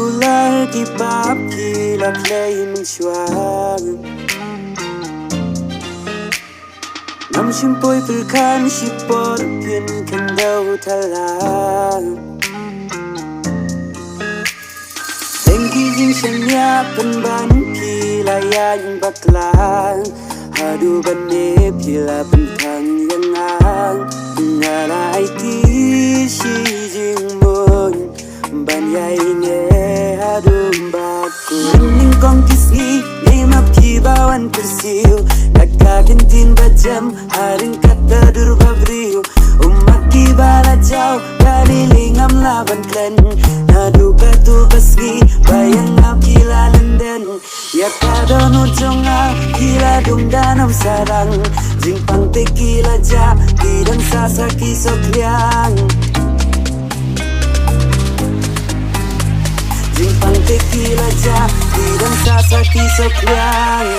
kular di bab gila play mencuang Nam simpoi perkan sipor pin kendau talang Tengki jing senya penban pila yang baklang Hadu bane pila bentang yang ang Ngarai ti si jing mun Ban yai nge hadu baku Ning kong kisgi lima pibawan persiu Nagkakintin bajam haring kata durbabriu Umat kibala jauh dari lingam laban klen Nadu katu basgi bayang ngap kila lenden Ya kada nujonga kila dung danam sarang Jing pang tekila ja kidang sasaki sokliang Jing pang tekila ja kidang sasaki sokliang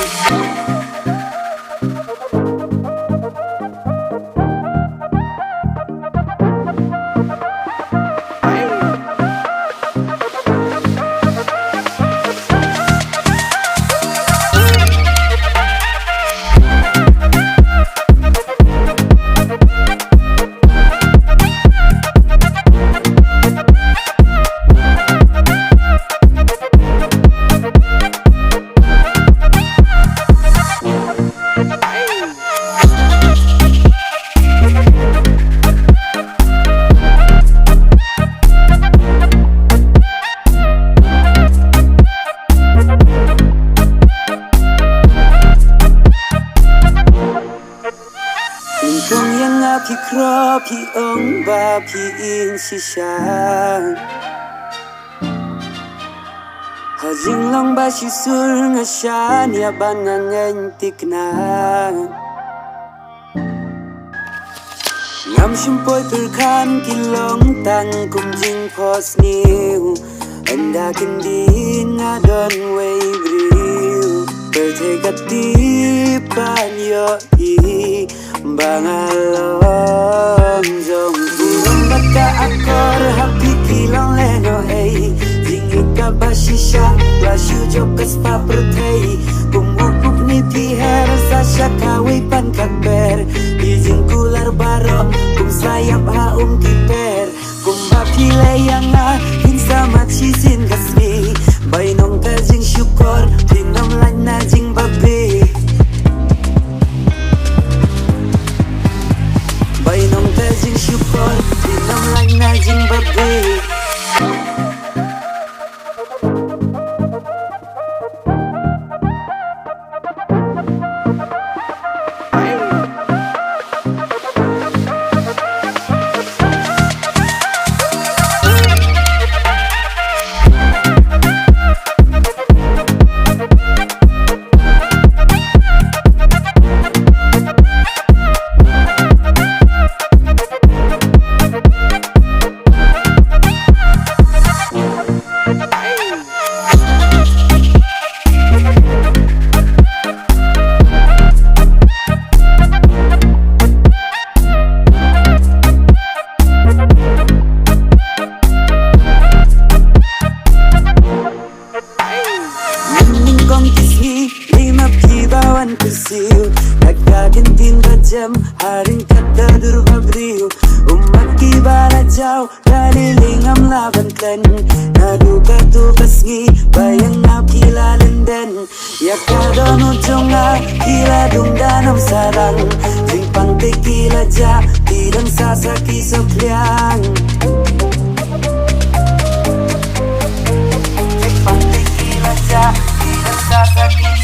Pi kro pi ong ba pi in si shang Hajing long ba si sur nga sha nia ban nga ngeng tik na Ngam simpoi perkan kilong tang kum jing pos niu Anda kendin nga don wei briu Bertegat di pan yo i Bangalong jong Burung bata akor happy kilang leno hey Tinggi kabashisha Lasyu jokas papertay Kumupuk ni piher Sasha kawi pan kakber Izin kular baro Kum sayap haum kiper Kum bapi layanga Hinsa maksisin kasni Bainong kajing syukor Pinom lana jing babi Bainong kajing syukor Pinom lana jing babi Nagkagintin bajam haring kata durbabriu Umat kibala jauh dari lingam laban klen Nadu katu basgi bayang ngap kila lenden Ya kada nujonga kila dung danam sarang Jing pang tekila ja tidang sasaki sokliang Jing pang tekila ja tidang sasaki